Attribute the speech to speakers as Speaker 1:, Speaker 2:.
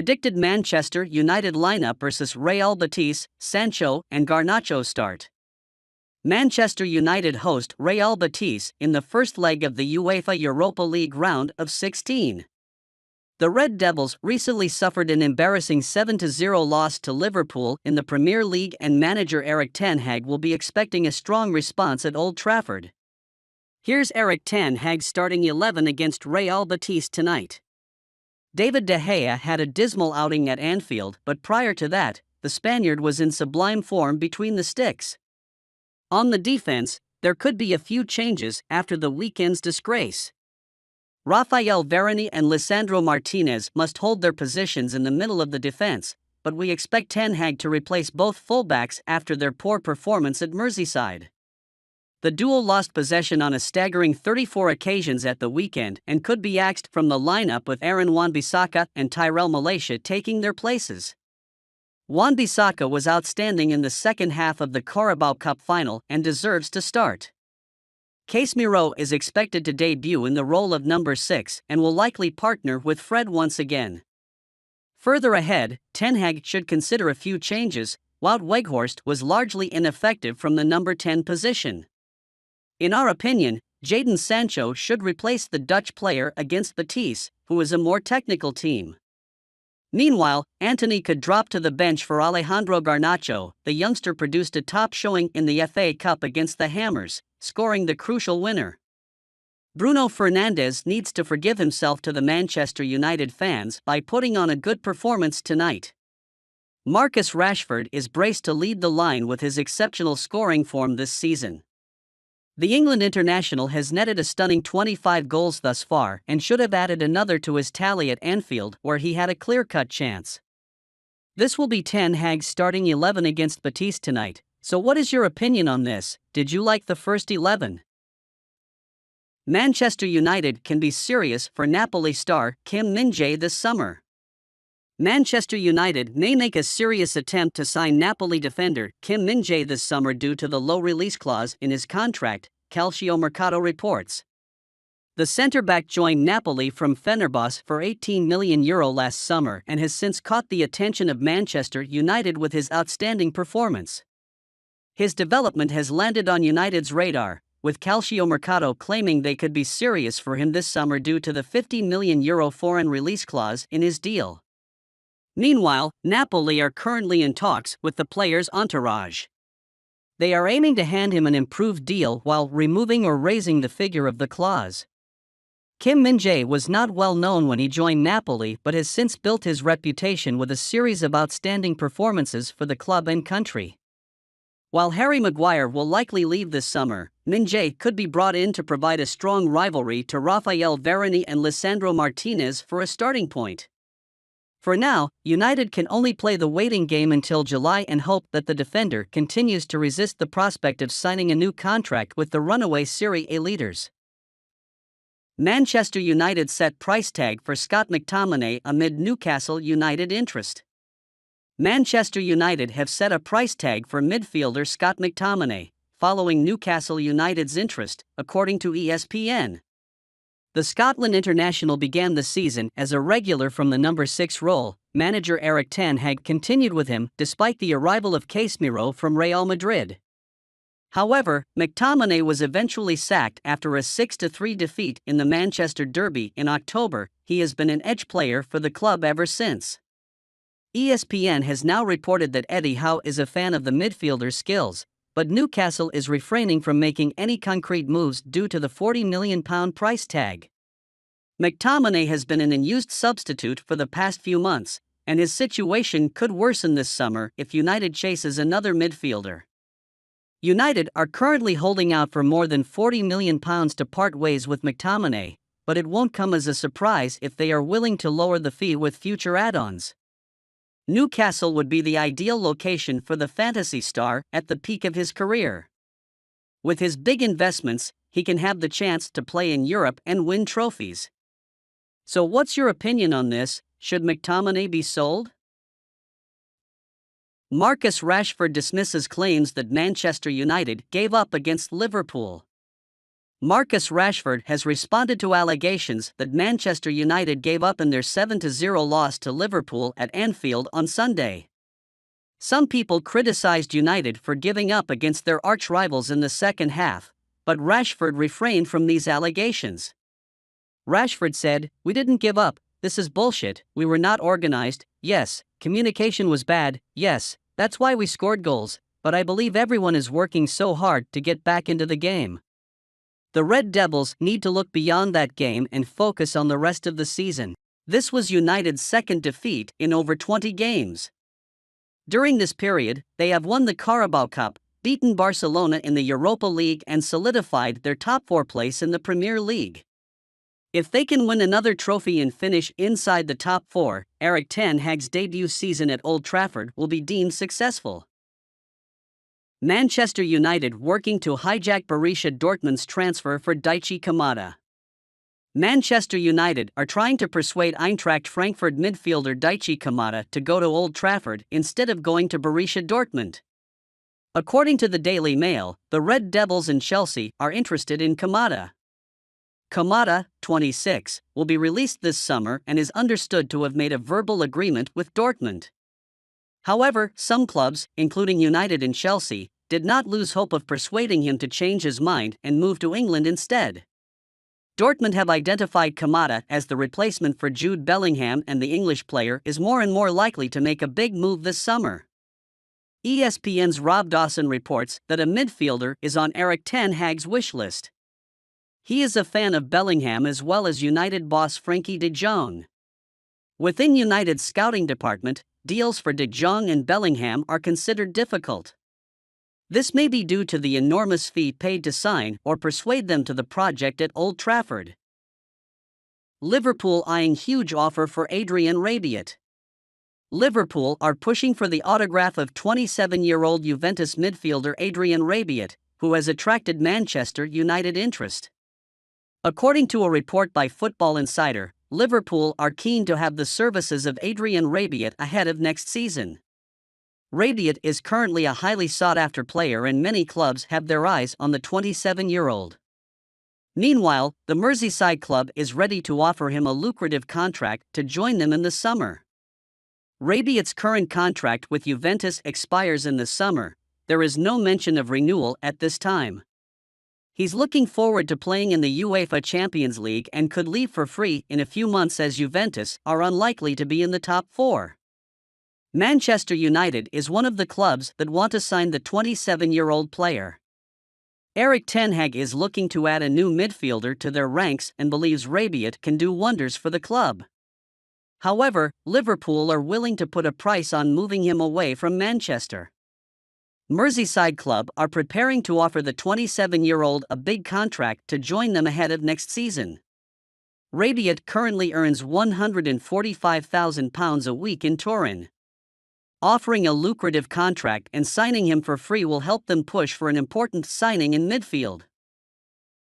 Speaker 1: Predicted Manchester United lineup versus Real Betis, Sancho and Garnacho start. Manchester United host Real Betis in the first leg of the UEFA Europa League round of 16. The Red Devils recently suffered an embarrassing 7-0 loss to Liverpool in the Premier League, and manager Erik ten Hag will be expecting a strong response at Old Trafford. Here's Erik ten Hag's starting 11 against Real Betis tonight. David De Gea had a dismal outing at Anfield, but prior to that, the Spaniard was in sublime form between the sticks. On the defense, there could be a few changes after the weekend's disgrace. Raphael Varane and Lisandro Martinez must hold their positions in the middle of the defense, but we expect ten Hag to replace both fullbacks after their poor performance at Merseyside. The duo lost possession on a staggering 34 occasions at the weekend and could be axed from the lineup, with Aaron Wan-Bissaka and Tyrell Malacia taking their places. Wan-Bissaka was outstanding in the second half of the Carabao Cup final and deserves to start. Casemiro is expected to debut in the role of number 6 and will likely partner with Fred once again. Further ahead, ten Hag should consider a few changes. Wout Weghorst was largely ineffective from the number 10 position. In our opinion, Jadon Sancho should replace the Dutch player against Betis, who is a more technical team. Meanwhile, Antony could drop to the bench for Alejandro Garnacho. The youngster produced a top showing in the FA Cup against the Hammers, scoring the crucial winner. Bruno Fernandes needs to forgive himself to the Manchester United fans by putting on a good performance tonight. Marcus Rashford is braced to lead the line with his exceptional scoring form this season. The England international has netted a stunning 25 goals thus far and should have added another to his tally at Anfield, where he had a clear-cut chance. This will be ten Hag's starting 11 against Betis tonight, so what is your opinion on this? Did you like the first 11? Manchester United can be serious for Napoli star Kim Min-jae this summer. Manchester United may make a serious attempt to sign Napoli defender Kim Min-jae this summer due to the low release clause in his contract, Calciomercato reports. The centre-back joined Napoli from Fenerbahce for €18 million last summer and has since caught the attention of Manchester United with his outstanding performance. His development has landed on United's radar, with Calciomercato claiming they could be serious for him this summer due to the €50 million foreign release clause in his deal. Meanwhile, Napoli are currently in talks with the player's entourage. They are aiming to hand him an improved deal while removing or raising the figure of the clause. Kim Min-jae was not well known when he joined Napoli, but has since built his reputation with a series of outstanding performances for the club and country. While Harry Maguire will likely leave this summer, Min-jae could be brought in to provide a strong rivalry to Raphael Varane and Lisandro Martinez for a starting point. For now, United can only play the waiting game until July and hope that the defender continues to resist the prospect of signing a new contract with the runaway Serie A leaders. Manchester United set price tag for Scott McTominay amid Newcastle United interest. Manchester United have set a price tag for midfielder Scott McTominay, following Newcastle United's interest, according to ESPN. The Scotland international began the season as a regular from the number 6 role. Manager Erik ten Hag continued with him despite the arrival of Casemiro from Real Madrid. However, McTominay was eventually sacked after a 6-3 defeat in the Manchester Derby in October. He has been an edge player for the club ever since. ESPN has now reported that Eddie Howe is a fan of the midfielder's skills, but Newcastle is refraining from making any concrete moves due to the £40 million price tag. McTominay has been an unused substitute for the past few months, and his situation could worsen this summer if United chases another midfielder. United are currently holding out for more than £40 million to part ways with McTominay, but it won't come as a surprise if they are willing to lower the fee with future add-ons. Newcastle would be the ideal location for the fantasy star at the peak of his career. With his big investments, he can have the chance to play in Europe and win trophies. So what's your opinion on this? Should McTominay be sold? Marcus Rashford dismisses claims that Manchester United gave up against Liverpool. Marcus Rashford has responded to allegations that Manchester United gave up in their 7-0 loss to Liverpool at Anfield on Sunday. Some people criticized United for giving up against their arch-rivals in the second half, but Rashford refrained from these allegations. Rashford said, "We didn't give up, this is bullshit, we were not organized, yes, communication was bad, yes, that's why we scored goals, but I believe everyone is working so hard to get back into the game." The Red Devils need to look beyond that game and focus on the rest of the season. This was United's second defeat in over 20 games. During this period, they have won the Carabao Cup, beaten Barcelona in the Europa League and solidified their top 4 place in the Premier League. If they can win another trophy and finish inside the top 4, Erik ten Hag's debut season at Old Trafford will be deemed successful. Manchester United working to hijack Borussia Dortmund's transfer for Daichi Kamada. Manchester United are trying to persuade Eintracht Frankfurt midfielder Daichi Kamada to go to Old Trafford instead of going to Borussia Dortmund. According to the Daily Mail, the Red Devils and Chelsea are interested in Kamada. Kamada, 26, will be released this summer and is understood to have made a verbal agreement with Dortmund. However, some clubs, including United and Chelsea, did not lose hope of persuading him to change his mind and move to England instead. Dortmund have identified Kamada as the replacement for Jude Bellingham, and the English player is more and more likely to make a big move this summer. ESPN's Rob Dawson reports that a midfielder is on Erik ten Hag's wish list. He is a fan of Bellingham as well as United boss Frenkie de Jong. Within United's scouting department, deals for de Jong and Bellingham are considered difficult. This may be due to the enormous fee paid to sign or persuade them to the project at Old Trafford. Liverpool eyeing huge offer for Adrien Rabiot. Liverpool are pushing for the autograph of 27-year-old Juventus midfielder Adrien Rabiot, who has attracted Manchester United interest. According to a report by Football Insider, Liverpool are keen to have the services of Adrien Rabiot ahead of next season. Rabiot is currently a highly sought-after player and many clubs have their eyes on the 27-year-old. Meanwhile, the Merseyside club is ready to offer him a lucrative contract to join them in the summer. Rabiot's current contract with Juventus expires in the summer. There is no mention of renewal at this time. He's looking forward to playing in the UEFA Champions League and could leave for free in a few months, as Juventus are unlikely to be in the top 4. Manchester United is one of the clubs that want to sign the 27-year-old player. Erik ten Hag is looking to add a new midfielder to their ranks and believes Rabiot can do wonders for the club. However, Liverpool are willing to put a price on moving him away from Manchester. Merseyside club are preparing to offer the 27-year-old a big contract to join them ahead of next season. Rabiot currently earns £145,000 a week in Turin. Offering a lucrative contract and signing him for free will help them push for an important signing in midfield.